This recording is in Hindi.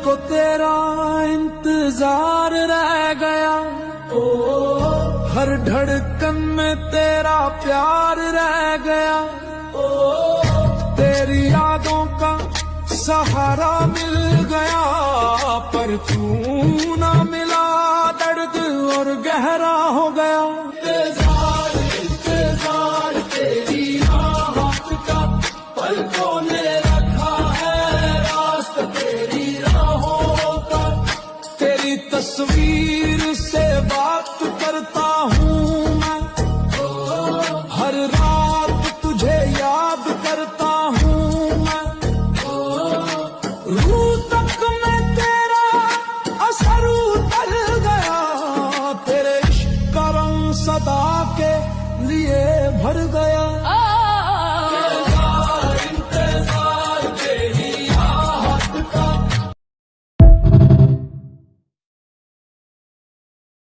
को तेरा इंतजार रह गया, हर धड़कन में तेरा प्यार रह गया। तेरी यादों का सहारा मिल गया, पर तू ना मिला, दर्द और गहरा हो गया। इंतजार तेरी राहत का, पलकों ने रखा है रास्ता तेरी राहों का। तेरी तस्वीर से बात करता हूँ मैं, हर रात तुझे याद करता हूँ मैं। रूह तक में तेरा असर उतर गया, तेरे इश्क का रंग सदा के लिए भर गया।